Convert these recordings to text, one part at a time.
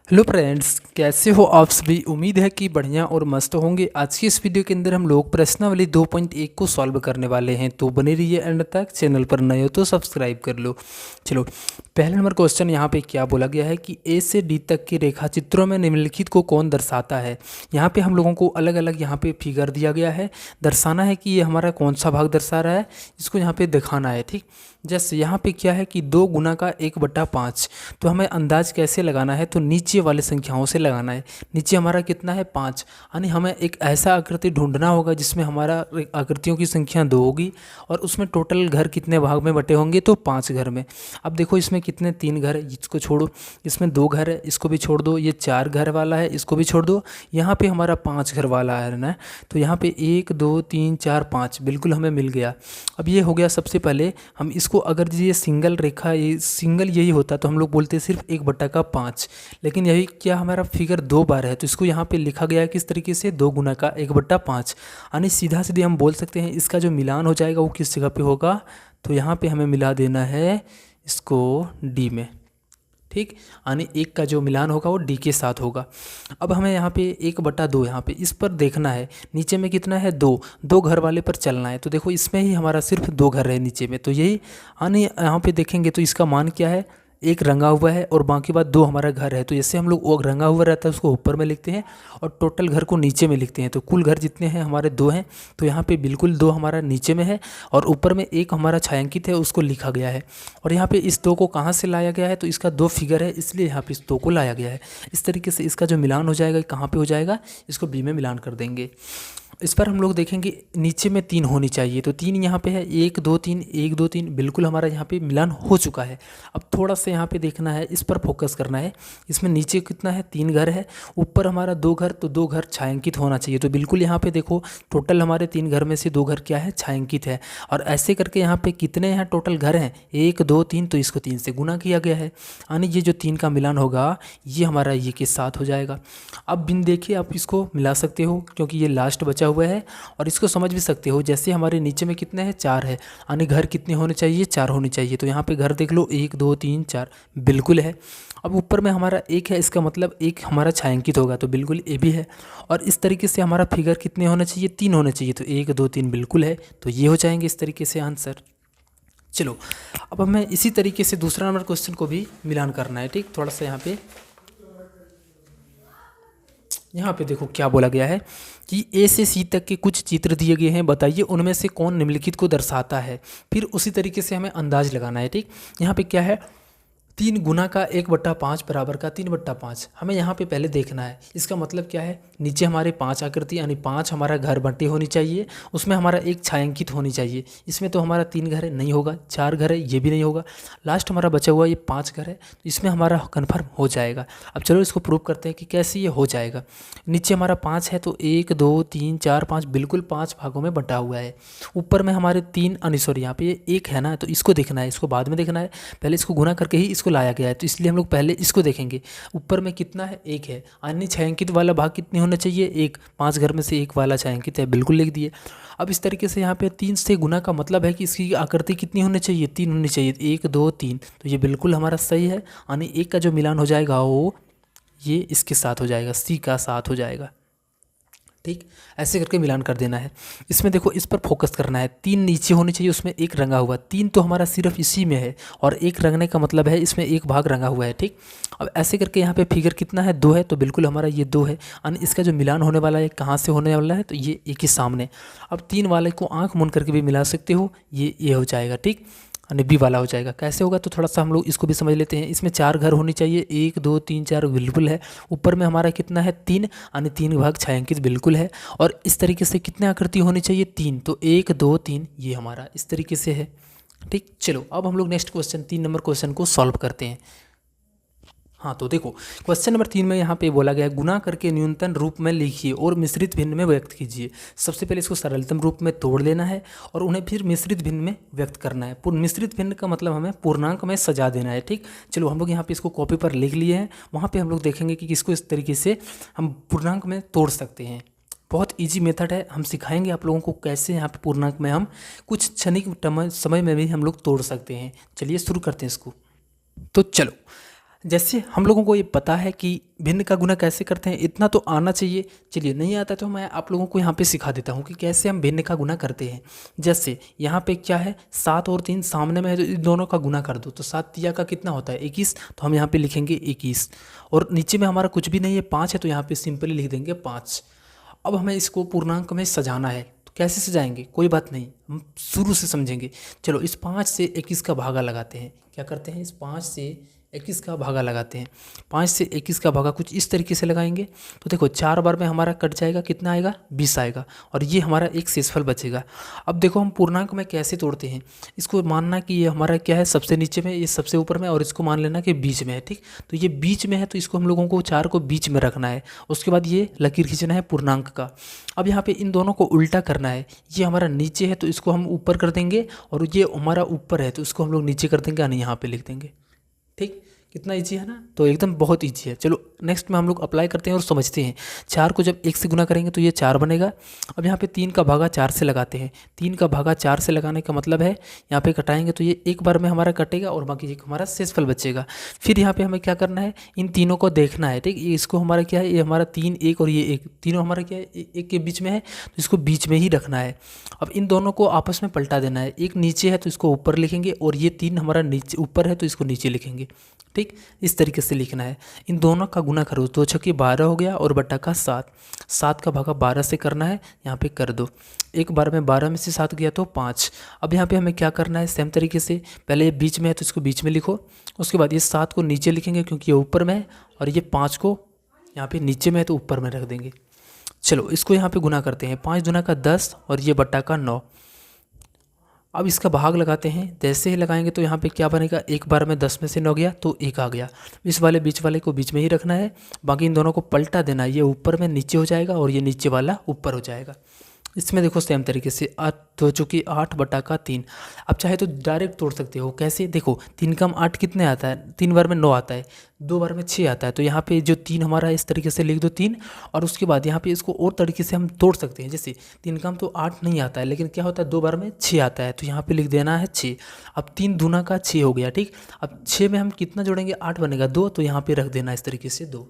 Hello friends, कैसे हो आप सभी। उम्मीद है कि बढ़िया और मस्त होंगे। आज की इस वीडियो के अंदर हम लोग प्रश्नावली 2.1 को सॉल्व करने वाले हैं, तो बने रहिए एंड तक। चैनल पर नए हो तो सब्सक्राइब कर लो। चलो, पहले नंबर क्वेश्चन यहाँ पे क्या बोला गया है कि ए से डी तक के रेखा चित्रों में निम्नलिखित को कौन दर्शाता है। यहाँ पे हम लोगों को अलग अलग यहाँ पे फिगर दिया गया है, दर्शाना है कि ये हमारा कौन सा भाग दर्शा रहा है, इसको यहाँ पे दिखाना है। ठीक, जैसे यहाँ पे क्या है कि 2 गुना का 1/5, तो हमें अंदाज कैसे लगाना है, तो नीचे वाले संख्याओं से लगाना है। नीचे हमारा कितना है 5, यानी हमें एक ऐसा आकृति ढूंढना होगा जिसमें हमारा आकृतियों की संख्या 2 होगी और उसमें टोटल घर कितने भाग में बटे होंगे, तो 5 घर में। अब देखो इसमें कितने 3 घर है, इसको छोड़ो। इसमें 2 घर है, इसको भी छोड़ दो। ये 4 घर वाला है, इसको भी छोड़ दो। यहाँ पे हमारा 5 घर वाला है ना, तो यहाँ पे 1 2 3 4 5 बिल्कुल हमें मिल गया। अब ये हो गया। सबसे पहले हम इसको, अगर ये सिंगल रेखा, ये सिंगल यही होता तो हम लोग बोलते सिर्फ 1/5, लेकिन यही क्या हमारा फिगर 2 बार है, तो इसको यहाँ पे लिखा गया है किस तरीके से, 2 गुना का 1/5। यानी सीधा सीधे हम बोल सकते हैं इसका जो मिलान हो जाएगा वो किस जगह पे होगा, तो यहाँ पे हमें मिला देना है इसको डी में। ठीक, यानी 1 का जो मिलान होगा वो डी के साथ होगा। अब हमें यहाँ पे 1/2 यहाँ पे इस पर देखना है। नीचे में कितना है 2, 2 घर वाले पर चलना है। तो देखो इसमें ही हमारा सिर्फ 2 घर है नीचे में, तो यही यानी यहाँ पे देखेंगे तो इसका मान क्या है, 1 रंगा हुआ है और बाकी बात 2 हमारा घर है। तो जैसे हम लोग वो रंगा हुआ रहता है उसको ऊपर में लिखते हैं और टोटल घर को नीचे में लिखते हैं। तो कुल घर जितने हैं हमारे 2 हैं, तो यहाँ पे बिल्कुल 2 हमारा नीचे में है और ऊपर में 1 हमारा छायांकित है, उसको लिखा गया है। और यहाँ पे इस 2 को कहाँ से लाया गया है, तो इसका 2 फिगर है, इसलिए यहाँ पे इस 2 को लाया गया है। इस तरीके से इसका जो मिलान हो जाएगा कहाँ पे हो जाएगा, इसको बी में मिलान कर देंगे। इस पर हम लोग देखेंगे नीचे में 3 होनी चाहिए, तो 3 यहाँ पे है, 1 2 3 1 2 3 बिल्कुल हमारा यहाँ पे मिलान हो चुका है। अब थोड़ा सा यहाँ पे देखना है, इस पर फोकस करना है। इसमें नीचे कितना है, 3 घर है, ऊपर हमारा 2 घर, तो 2 घर छायांकित होना चाहिए। तो बिल्कुल यहाँ पे देखो टोटल हमारे 3 घर में से 2 घर क्या है, छायांकित है। और ऐसे करके यहाँ पे कितने यहाँ टोटल घर हैं, 1 2 3, तो इसको 3 से गुना किया गया है, यानी ये जो 3 का मिलान होगा ये हमारा ये के साथ हो जाएगा। अब बिन देखिए आप इसको मिला सकते हो क्योंकि ये लास्ट बचा हुआ है, और इसको समझ भी सकते हो। जैसे हमारे नीचे में कितने हैं, 4 है, यानी घर कितने होने चाहिए, 4 होने चाहिए। तो यहाँ पे घर देख लो, 1 2 3 4 बिल्कुल है। अब ऊपर में हमारा 1 है, इसका मतलब 1 हमारा छायांकित होगा, तो बिल्कुल ए भी है। और इस तरीके से हमारा फिगर कितने होने चाहिए, 3 होने चाहिए, तो 1 2 3 बिल्कुल है। तो ये हो जाएंगे इस तरीके से आंसर। चलो, अब हमें इसी तरीके से दूसरा नंबर क्वेश्चन को भी मिलान करना है। ठीक, थोड़ा सा यहाँ पे देखो क्या बोला गया है कि ए से सी तक के कुछ चित्र दिए गए हैं, बताइए उनमें से कौन निम्नलिखित को दर्शाता है। फिर उसी तरीके से हमें अंदाज लगाना है। ठीक, यहाँ पे क्या है, 3 गुना का 1/5 बराबर का 3/5, हमें यहाँ पे पहले देखना है। इसका मतलब क्या है, नीचे हमारे 5 आकृति यानी 5 हमारा घर बंटे होनी चाहिए, उसमें हमारा 1 छायांकित होनी चाहिए। इसमें तो हमारा 3 घर है, नहीं होगा। 4 घर है, ये भी नहीं होगा। लास्ट हमारा बचा हुआ ये 5 घर है, तो इसमें हमारा कन्फर्म हो जाएगा। अब चलो इसको प्रूव करते हैं कि कैसे ये हो जाएगा। नीचे हमारा 5 है, तो 1 2 3 4 5 बिल्कुल 5 भागों में बटा हुआ है। ऊपर में हमारे 3 सॉरी यहाँ पे 1 है ना, तो इसको देखना है, इसको बाद में देखना है। पहले इसको गुना करके ही इसको लाया गया है, तो इसलिए हम लोग पहले इसको देखेंगे। ऊपर में कितना है, 1 है, अन्य छायांकित वाला भाग कितने होना चाहिए, 1। 5 घर में से 1 वाला छायांकित है, बिल्कुल लिख दिए। अब इस तरीके से यहाँ पे 3 से गुना का मतलब है कि इसकी आकृति कितनी होनी चाहिए, 3 होनी चाहिए, 1 2 3, तो ये बिल्कुल हमारा सही है। यानी 1 का जो मिलान हो जाएगा वो ये इसके साथ हो जाएगा, सी का साथ हो जाएगा। ठीक, ऐसे करके मिलान कर देना है। इसमें देखो इस पर फोकस करना है, 3 नीचे होनी चाहिए, उसमें 1 रंगा हुआ, 3 तो हमारा सिर्फ इसी में है और 1 रंगने का मतलब है इसमें 1 भाग रंगा हुआ है। ठीक, अब ऐसे करके यहाँ पे फिगर कितना है, 2 है, तो बिल्कुल हमारा ये 2 है। यानी इसका जो मिलान होने वाला है कहाँ से होने वाला है, तो ये 1 के सामने। अब 3 वाले को आँख मूंद करके भी मिला सकते हो, ये हो जाएगा। ठीक, यानी बी वाला हो जाएगा। कैसे होगा, तो थोड़ा सा हम लोग इसको भी समझ लेते हैं। इसमें 4 घर होनी चाहिए, 1 2 3 4 बिल्कुल है। ऊपर में हमारा कितना है, 3, यानी 3 भाग छायांकित बिल्कुल है। और इस तरीके से कितने आकृति होनी चाहिए, 3, तो 1 2 3 ये हमारा इस तरीके से है। ठीक, चलो अब हम लोग नेक्स्ट क्वेश्चन 3 नंबर क्वेश्चन को सॉल्व करते हैं। हाँ, तो देखो क्वेश्चन नंबर 3 में यहाँ पे बोला गया है, गुना करके न्यूनतम रूप में लिखिए और मिश्रित भिन्न में व्यक्त कीजिए। सबसे पहले इसको सरलतम रूप में तोड़ लेना है और उन्हें फिर मिश्रित भिन्न में व्यक्त करना है। मिश्रित भिन्न का मतलब हमें पूर्णांक में सजा देना है। ठीक, चलो हम लोग यहाँ पे इसको कॉपी पर लिख लिए हैं, वहाँ पे हम लोग देखेंगे कि किसको इस तरीके से हम पूर्णांक में तोड़ सकते हैं। बहुत ईजी मेथड है, हम सिखाएंगे आप लोगों को कैसे यहाँ पे पूर्णांक में हम कुछ क्षणिक समय में भी हम लोग तोड़ सकते हैं। चलिए शुरू करते हैं इसको। तो चलो, जैसे हम लोगों को ये पता है कि भिन्न का गुना कैसे करते हैं, इतना तो आना चाहिए। चलिए नहीं आता तो मैं आप लोगों को यहाँ पे सिखा देता हूँ कि कैसे हम भिन्न का गुना करते हैं। जैसे यहाँ पे क्या है, 7 और 3 सामने में है तो इन दोनों का गुना कर दो, तो 7 तिया का कितना होता है 21, तो हम यहाँ पे लिखेंगे 21। और नीचे में हमारा कुछ भी नहीं है, 5 है, तो यहाँ पे सिंपली लिख देंगे 5। अब हमें इसको पूर्णांक में सजाना है, तो कैसे सजाएंगे, कोई बात नहीं, हम शुरू से समझेंगे। चलो इस 5 से 21 का भागा लगाते हैं। क्या करते हैं, इस 5 से 21 का भागा लगाते हैं। 5 से 21 का भागा कुछ इस तरीके से लगाएंगे, तो देखो 4 बार में हमारा कट जाएगा, कितना आएगा 20 आएगा, और ये हमारा एक शेषफल बचेगा। अब देखो हम पूर्णांक में कैसे तोड़ते हैं, इसको मानना कि ये हमारा क्या है, सबसे नीचे में, ये सबसे ऊपर में, और इसको मान लेना कि बीच में है। ठीक, तो ये बीच में है तो इसको हम लोगों को 4 को बीच में रखना है। उसके बाद ये लकीर खींचना है पूर्णांक का। अब यहाँ पे इन दोनों को उल्टा करना है, ये हमारा नीचे है तो इसको हम ऊपर कर देंगे, और ये हमारा ऊपर है तो इसको हम लोग नीचे कर देंगे, यानी यहाँ पे लिख देंगे। ठीक, कितना इजी है ना, तो एकदम बहुत इजी है। चलो नेक्स्ट में हम लोग अप्लाई करते हैं और समझते हैं। 4 को जब 1 से गुना करेंगे तो ये 4 बनेगा। अब यहाँ पे 3 का भागा 4 से लगाते हैं। 3 का भागा 4 से लगाने का मतलब है यहाँ पे कटाएंगे तो ये एक बार में हमारा कटेगा और बाकी एक हमारा शेषफल बचेगा। फिर यहाँ पे हमें क्या करना है, इन तीनों को देखना है। ठीक, ये इसको हमारा क्या है, ये हमारा 3 1 और ये 1, तीनों हमारा क्या है, एक के बीच में है तो इसको बीच में ही रखना है। अब इन दोनों को आपस में पलटा देना है, एक नीचे है तो इसको ऊपर लिखेंगे, और ये 3 हमारा नीचे ऊपर है तो इसको नीचे लिखेंगे। ठीक, इस तरीके से लिखना है। इन दोनों का गुना करो, 2 छक्के 12 हो गया, और बटा का 7, 7 का भागा 12 से करना है, यहाँ पे कर दो। एक बार में 12 में से 7 गया तो 5। अब यहाँ पे हमें क्या करना है, सेम तरीके से, पहले ये बीच में है तो इसको बीच में लिखो, उसके बाद ये 7 को नीचे लिखेंगे क्योंकि ये ऊपर में है, और ये 5 को यहाँ पे नीचे में है तो ऊपर में रख देंगे। चलो इसको यहाँ पे गुना करते हैं, 5 दूना का 10 और ये बटा का 9। अब इसका भाग लगाते हैं, जैसे ही लगाएंगे तो यहाँ पे क्या बनेगा, एक बार में 10 में से 9 गया तो 1 आ गया। इस वाले बीच वाले को बीच में ही रखना है, बाकी इन दोनों को पलटा देना है, ये ऊपर में नीचे हो जाएगा और ये नीचे वाला ऊपर हो जाएगा। इसमें देखो सेम तरीके से 8 हो चुकी, 8 बटा का 3। अब चाहे तो डायरेक्ट तोड़ सकते हो, कैसे, देखो 3 कम 8 कितने आता है, 3 बार में 9 आता है, 2 बार में 6 आता है, तो यहाँ पे जो 3 हमारा इस तरीके से लिख दो 3, और उसके बाद यहाँ पे इसको और तरीके से हम तोड़ सकते हैं। जैसे 3 कम तो 8 नहीं आता है, लेकिन क्या होता है 2 बार में 6 आता है, तो यहाँ पे लिख देना है 6। अब 3 दूना का 6 हो गया। ठीक, अब 6 में हम कितना जोड़ेंगे, 8 बनेगा 2, तो यहाँ पे रख देना इस तरीके से 2।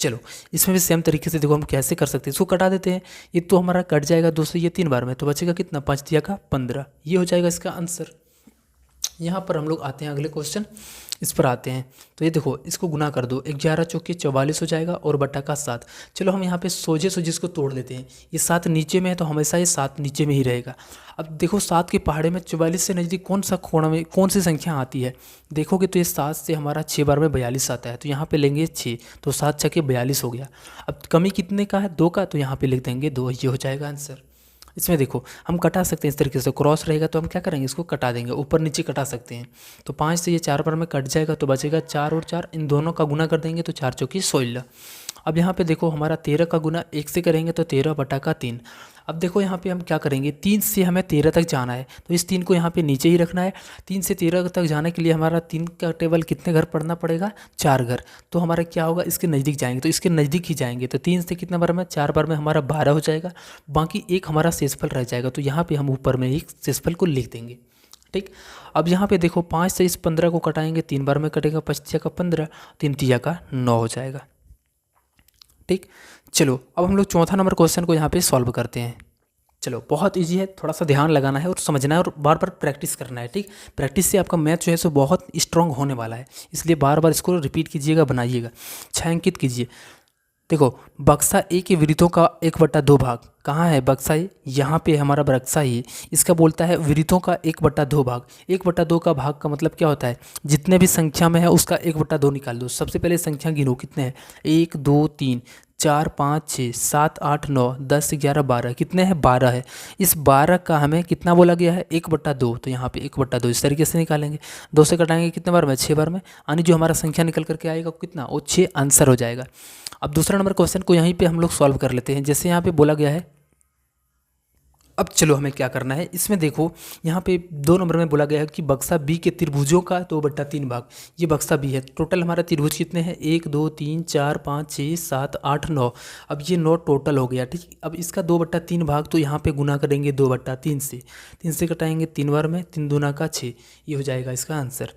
चलो इसमें भी सेम तरीके से देखो हम कैसे कर सकते हैं, इसको कटा देते हैं। ये तो हमारा कट जाएगा 2 से, ये 3 बार में, तो बचेगा कितना, 5 दिया का 15, ये हो जाएगा इसका आंसर। यहाँ पर हम लोग आते हैं अगले क्वेश्चन, इस पर आते हैं। तो ये देखो इसको गुना कर दो, 11 चौके 44 हो जाएगा, और बटा का 7। चलो हम यहाँ पे सोझे सोझे इसको तोड़ देते हैं। ये 7 नीचे में है तो हमेशा ये 7 नीचे में ही रहेगा। अब देखो 7 के पहाड़े में 44 से नज़दीक कौन सा कोण में कौन सी संख्या आती है, देखोगे तो ये 7 से हमारा 6 बार में 42 आता है, तो यहाँ पे लेंगे 6, तो 7 छक्के 42 हो गया। अब कमी कितने का है, 2 का, तो यहाँ पे लिख देंगे 2, ये हो जाएगा आंसर। इसमें देखो हम कटा सकते हैं इस तरीके से, क्रॉस रहेगा तो हम क्या करेंगे, इसको कटा देंगे, ऊपर नीचे कटा सकते हैं। तो 5 से ये 4 बार में कट जाएगा तो बचेगा 4 और 4, इन दोनों का गुना कर देंगे तो 4 चौकी 16। अब यहाँ पे देखो हमारा 13 का गुना 1 से करेंगे तो 13 बटा का 3। अब देखो यहाँ पे हम क्या करेंगे, 3 से हमें 13 तक जाना है, तो इस 3 को यहाँ पे नीचे ही रखना है। 3 से 13 तक जाने के लिए हमारा 3 का टेबल कितने घर पढ़ना पड़ेगा, 4 घर। तो हमारा क्या होगा, इसके नज़दीक जाएंगे, तो इसके नज़दीक ही जाएंगे, तो 3 से कितने बार में, 4 बार में हमारा 12 हो जाएगा, बाकी एक हमारा शेषफल रह जाएगा, तो यहाँ पर हम ऊपर में एक शेषफल को लिख देंगे। ठीक, अब यहाँ पे देखो 5 से इस 15 को कटाएंगे, 3 बार में कटेगा, 5 तिया का 15, 3 तिया का 9 हो जाएगा। ठीक, चलो अब हम लोग चौथा नंबर क्वेश्चन को यहाँ पे सॉल्व करते हैं। चलो बहुत इजी है, थोड़ा सा ध्यान लगाना है और समझना है और बार बार प्रैक्टिस करना है। ठीक, प्रैक्टिस से आपका मैथ जो है सो बहुत स्ट्रांग होने वाला है, इसलिए बार बार इसको रिपीट कीजिएगा, बनाइएगा, छायांकित कीजिए। देखो बक्सा ए के विरुद्धों का 1/2 भाग कहाँ है, बक्सा ए यहाँ पे हमारा बक्सा ए, इसका बोलता है विरुद्धों का 1/2 भाग। 1/2 का भाग का मतलब क्या होता है, जितने भी संख्या में है उसका 1/2 निकाल दो। सबसे पहले संख्या गिनो कितने हैं, 1 2 3 4 5 6 7 8 9 10 11 12, कितने हैं, 12 है। इस 12 का हमें कितना बोला गया है, 1/2, तो यहाँ पे 1/2 इस तरीके से निकालेंगे। 2 से कटाएंगे कितने बार में, 6 बार में, यानी जो हमारा संख्या निकल करके आएगा कितना, वो 6 आंसर हो जाएगा। अब दूसरा नंबर क्वेश्चन को यहीं पे हम लोग सॉल्व कर लेते हैं, जैसे यहाँ पे बोला गया है। अब चलो हमें क्या करना है, इसमें देखो यहाँ पे 2 नंबर में बोला गया है कि बक्सा बी के त्रिभुजों का 2/3 भाग, ये बक्सा बी है। टोटल हमारा त्रिभुज कितने हैं, 1 2 3 4 5 6 7 8 9, अब ये 9 टोटल हो गया। ठीक, अब इसका 2/3 भाग तो यहाँ पे गुना करेंगे 2/3 से, 3 से कटाएंगे 3 बार में, 3 दूना का 6, ये हो जाएगा इसका आंसर।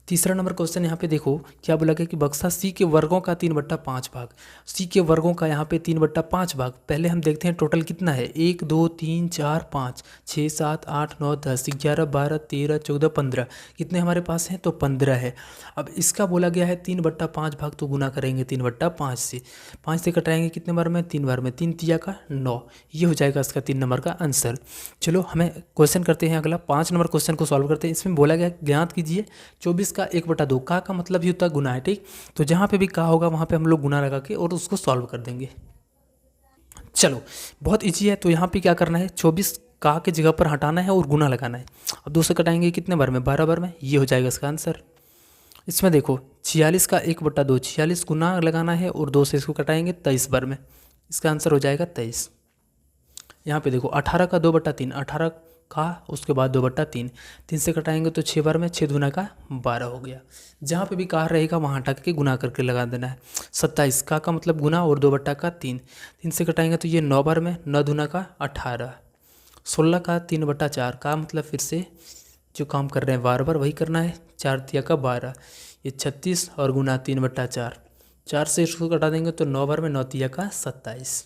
तीसरा नंबर क्वेश्चन यहाँ पे देखो क्या बोला गया कि बक्सा सी के वर्गों का 3/5 भाग। सी के वर्गों का यहाँ पे 3/5 भाग। पहले हम देखते हैं टोटल कितना है, 1 2 3 4 5 6 7 8 9 10 11 12 13 14 15, कितने हमारे पास हैं तो 15 है। अब इसका बोला गया है 3/5 भाग, तो गुना करेंगे 3/5 से, 5 से कटाएंगे कितने बार में, 3 बार में, 3 तिया का 9, ये हो जाएगा इसका 3 नंबर का आंसर। चलो हमें क्वेश्चन करते हैं अगला, 5 नंबर क्वेश्चन को सॉल्व करते हैं। इसमें बोला गया ज्ञात कीजिए 24 का 1/2। का मतलब ही होता है गुना है, ठीक। तो जहाँ पे भी का होगा वहाँ पे हम लोग गुना लगा के और उसको सॉल्व कर देंगे। चलो बहुत इजी है। तो यहाँ पे क्या करना है, 24 का के जगह पर हटाना है और गुना लगाना है। अब 2 से कटाएंगे कितने बार में, 12 बार में, ये हो जाएगा इसका आंसर। इसमें देखो 46 का 1/2, 46 गुना लगाना है और 2 से इसको कटाएंगे 23 बार में, इसका आंसर हो जाएगा 23। यहाँ पे देखो 18 का 2/3, 18 का उसके बाद 2/3, 3 से कटाएंगे तो 6 बार में, 6 दूना का 12 हो गया। जहाँ पे भी का रहेगा वहाँ हटा के गुना करके लगा देना है। 27 का मतलब गुना और 2/3, 3 से कटाएंगे तो ये 9 बार में, 9 दूना का 18। 16 का 3/4 का मतलब फिर से जो काम कर रहे हैं बार बार वही करना है, 4 तिया का 12, ये 36 और गुना 3/4, 4 से इसको कटा देंगे तो 9 बार में, 9 तिया का 27।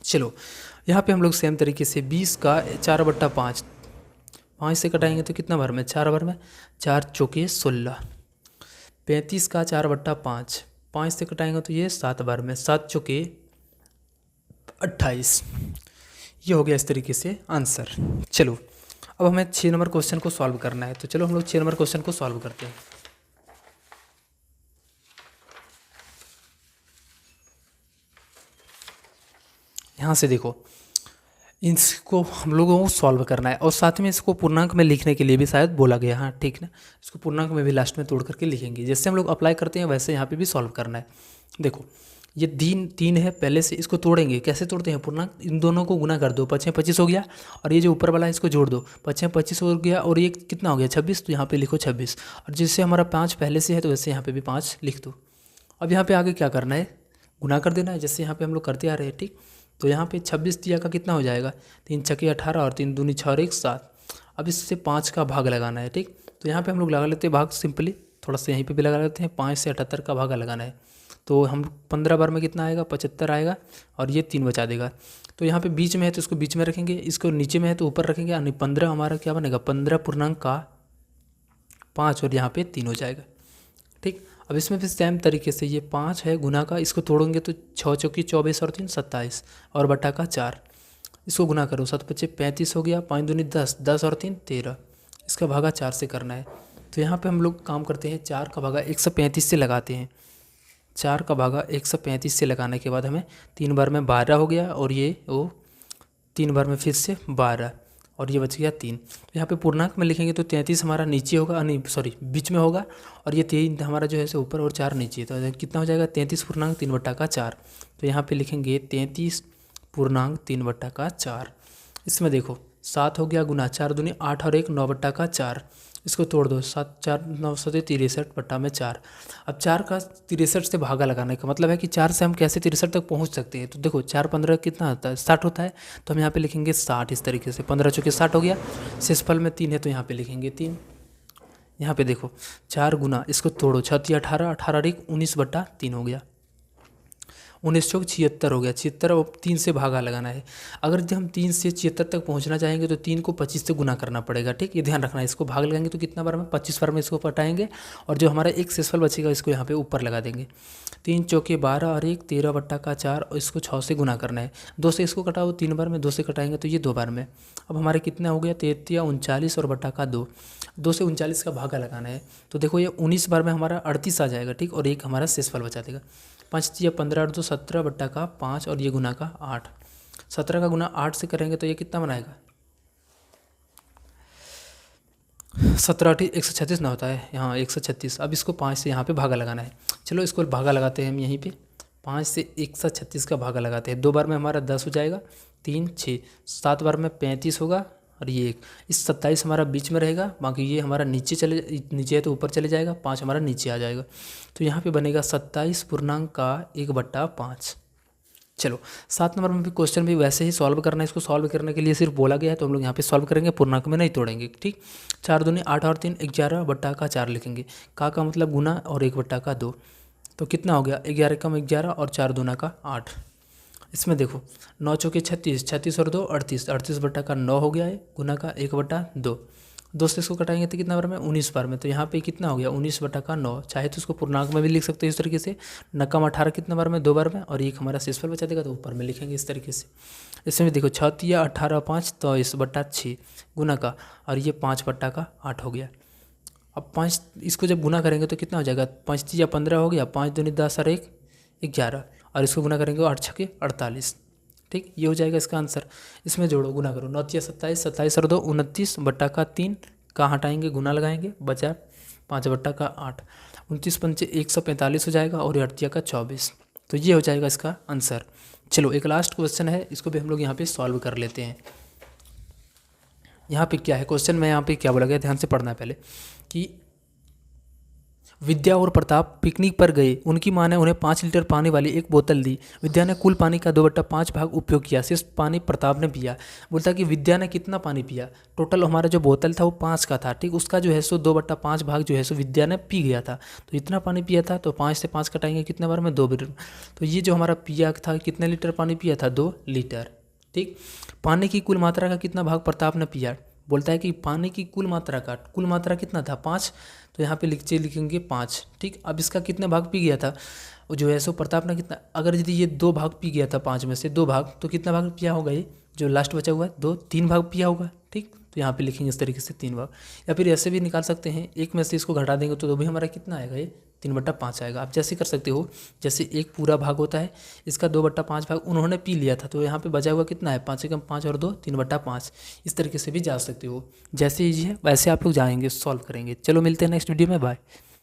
चलो यहाँ पे हम लोग सेम तरीके से 20 का 4/5, 5 से कटाएंगे तो कितना बार में, 4 बार में, 4 चौके 16। 35 का 4/5, 5 से कटाएंगे तो ये 7 बार में, 7 चौके 28। ये हो गया इस तरीके से आंसर। चलो अब हमें 6 नंबर क्वेश्चन को सॉल्व करना है। तो चलो हम लोग 6 नंबर क्वेश्चन को सॉल्व करते हैं। यहाँ से देखो इसको हम लोगों को सॉल्व करना है और साथ में इसको पूर्णांक में लिखने के लिए भी शायद बोला गया, हाँ ठीक ना। इसको पूर्णांक में भी लास्ट में तोड़ करके लिखेंगे, जैसे हम लोग अप्लाई करते हैं वैसे यहाँ पे भी सॉल्व करना है। देखो ये 3 है, पहले से इसको तोड़ेंगे, कैसे तोड़ते हैं पूर्णांक, इन दोनों को गुना कर दो, 5 25 हो गया, और ये जो ऊपर वाला है इसको जोड़ दो, 5 25 हो गया, और ये कितना हो गया 26, तो यहाँ पे लिखो 26, और जिससे हमारा 5 पहले से है तो वैसे यहाँ पे भी 5 लिख दो। अब यहाँ पे आगे क्या करना है, गुना कर देना है, जैसे यहाँ पे हम लोग करते आ रहे हैं, ठीक। तो यहाँ पे 26 तिया का कितना हो जाएगा, 3 छके 18 और 3 दूनी 6 और 1 7। अब इससे 5 का भाग लगाना है, ठीक। तो यहाँ पे हम लोग लगा लेते हैं भाग सिंपली, थोड़ा सा यहीं पे भी लगा लेते हैं, 5 से 78 का भागा लगाना है। तो हम 15 बार में कितना आएगा, 75 आएगा, और ये 3 बचा देगा। तो यहाँ पे बीच में है तो इसको बीच में रखेंगे, इसको नीचे में है तो ऊपर रखेंगे, यानी 15 हमारा क्या बनेगा, 15 पूर्णांक का 5 और यहाँ पे 3 हो जाएगा, ठीक। अब इसमें फिर सेम तरीके से ये 5 है गुना का, इसको तोड़ेंगे तो 6 चौकी 24 और 3 27 और बटा का 4, इसको गुना करो, 7 25 35 हो गया, 5 दूनी 10, 10 और 3 13, इसका भागा 4 से करना है। तो यहाँ पे हम लोग काम करते हैं, 4 का भागा 135 से लगाते हैं, 4 का भागा 135 से लगाने के बाद हमें 3 बार में 12 हो गया, और ये वो 3 बार में फिर से 12, और ये बच गया 3। तो यहाँ पे पूर्णांक में लिखेंगे तो 33 हमारा नीचे होगा, नहीं सॉरी बीच में होगा, और ये 3 हमारा जो है से ऊपर और 4 नीचे, तो कितना हो जाएगा 33 पूर्णांक 3/4। तो यहाँ पे लिखेंगे 33 पूर्णांक 3/4। इसमें देखो 7 हो गया गुना, 4 दूनी 8 और 1 9/4, इसको तोड़ दो, 7 4 9 7 63 बटा में 4। अब 4 का 63 से भागा लगाने का मतलब है कि 4 से हम कैसे 63 तक पहुंच सकते हैं। तो देखो 4 15 कितना होता है, 60 होता है, तो हम यहाँ पे लिखेंगे 60, इस तरीके से 15 चौके 60 हो गया। शेषफल में 3 है तो यहाँ पे लिखेंगे 3। यहाँ पे देखो 4 गुना, इसको तोड़ो, 6 18 18 और 1 19/3 हो गया, 19 चौक 76 हो गया, 76 और 3 से भागा लगाना है। अगर जब हम 3 से 76 तक पहुंचना चाहेंगे तो 3 को 25 से गुना करना पड़ेगा, ठीक। ये ध्यान रखना है, इसको भाग लगाएंगे तो कितना बार में 25 बार में इसको पटाएंगे, और जो हमारा एक शेषफल बचेगा इसको यहाँ पे ऊपर लगा देंगे। 3 चौके 12 और 1 13/4, और इसको 6 से गुना करना है। 2 से इसको कटाओ 3 बार में, 2 से कटाएंगे तो ये 2 बार में। अब हमारे कितना हो गया 33 39 और बटा का 2, 2 से 39 का भागा लगाना है। तो देखो ये 19 बार में हमारा 38 आ जाएगा, ठीक, और एक हमारा शेषफल बचा देगा। 5 या 15 और 2 17 बट्टा का 5, और ये गुना का 8, 17 का गुना 8 से करेंगे तो ये कितना बनाएगा, 17 8 136 ना होता है, यहाँ 136। अब इसको 5 से यहाँ पे भागा लगाना है। चलो इसको भागा लगाते हैं हम यहीं पे, 5 से 136 का भागा लगाते हैं। 2 बार में हमारा 10 हो जाएगा, 3 6, 7 बार में 35 होगा, और ये 1, इस 27 हमारा बीच में रहेगा, बाकी ये हमारा नीचे है तो ऊपर चले जाएगा, 5 हमारा नीचे आ जाएगा। तो यहाँ पे बनेगा 27 पूर्णांक का 1/5। चलो 7 नंबर में भी क्वेश्चन भी वैसे ही सॉल्व करना है। इसको सॉल्व करने के लिए सिर्फ बोला गया है तो हम लोग यहाँ पे सॉल्व करेंगे, पूर्णांक में नहीं तोड़ेंगे। ठीक, 4 दूनी 8 और 3 11 बट्टा का 4 लिखेंगे। का मतलब गुना और 1 बट्टा का 2, तो कितना हो गया 11 कम 11 और 4 दूना का 8। इसमें देखो 9 चौके 36, 36 और 2 38, 38 बट्टा का 9 हो गया है, गुना का 1 बट्टा 2। 2 से इसको कटाएंगे तो कितना बार में 19 बार में, तो यहाँ पे कितना हो गया 19 बटा का 9। चाहे तो इसको पूर्णांक में भी लिख सकते हैं इस तरीके से, नकम 18 कितना बार में 2 बार में, और एक हमारा शेषफल बचा देगा तो ऊपर में लिखेंगे इस तरीके से। इसमें देखो 6 या 18 5 23 बट्टा 6 गुना का, और ये 5 बट्टा का 8 हो गया। अब 5 इसको जब गुना करेंगे तो कितना हो जाएगा, 5 या 15 हो गया, 5 दूनी 10 और 1 11, और इसको गुना करेंगे 8 छके 48। ठीक, ये हो जाएगा इसका आंसर। इसमें जोड़ो गुना करो, 9 या 27, 27 और 2 29 बट्टा का 3 का हटाएंगे गुना लगाएंगे, बचा 5 बट्टा का 8, 29 पंचे 145 हो जाएगा, और 8 का 24। तो ये हो जाएगा इसका आंसर। चलो एक लास्ट क्वेश्चन है, इसको भी हम लोग यहाँ पे सॉल्व कर लेते हैं। यहाँ पे क्या है क्वेश्चन में, यहाँ पे क्या बोला गया, ध्यान से पढ़ना है पहले कि विद्या और प्रताप पिकनिक पर गए। उनकी मां ने उन्हें 5 लीटर पानी वाली एक बोतल दी। विद्या ने कुल पानी का 2/5 भाग उपयोग किया, सिर्फ पानी प्रताप ने पिया। बोलता कि विद्या ने कितना पानी पिया, टोटल हमारा जो बोतल था वो 5 का था। ठीक, उसका जो है सो 2/5 भाग जो है सो विद्या ने पी गया था। तो इतना पानी पिया था, तो 5 से 5 कटाएंगे कितने बार में 2 बार। तो ये जो हमारा पिया था, कितने लीटर पानी पिया था 2 लीटर। ठीक, पानी की कुल मात्रा का कितना भाग प्रताप ने पिया, बोलता है कि पानी की कुल मात्रा का, कुल मात्रा कितना था 5, तो यहाँ पे लिखेंगे 5। ठीक, अब इसका कितने भाग पी गया था, जो है सो प्रताप ने कितना, अगर यदि ये 2 भाग पी गया था 5 में से 2 भाग, तो कितना भाग पिया होगा, ये जो लास्ट बचा हुआ है 2 3 भाग पिया होगा। ठीक, तो यहाँ पे लिखेंगे इस तरीके से 3 भाग, या फिर ऐसे भी निकाल सकते हैं, एक में से इसको घटा देंगे तो भी हमारा कितना आएगा, ये 3/5 आएगा। आप जैसे कर सकते हो, जैसे एक पूरा भाग होता है, इसका 2/5 भाग उन्होंने पी लिया था, तो यहाँ पे बचा हुआ कितना है 5 से कम 5 और 2 3/5। इस तरीके से भी जा सकते हो, जैसे ईजी है वैसे आप लोग जाएंगे सॉल्व करेंगे। चलो मिलते हैं नेक्स्ट वीडियो में, बाय।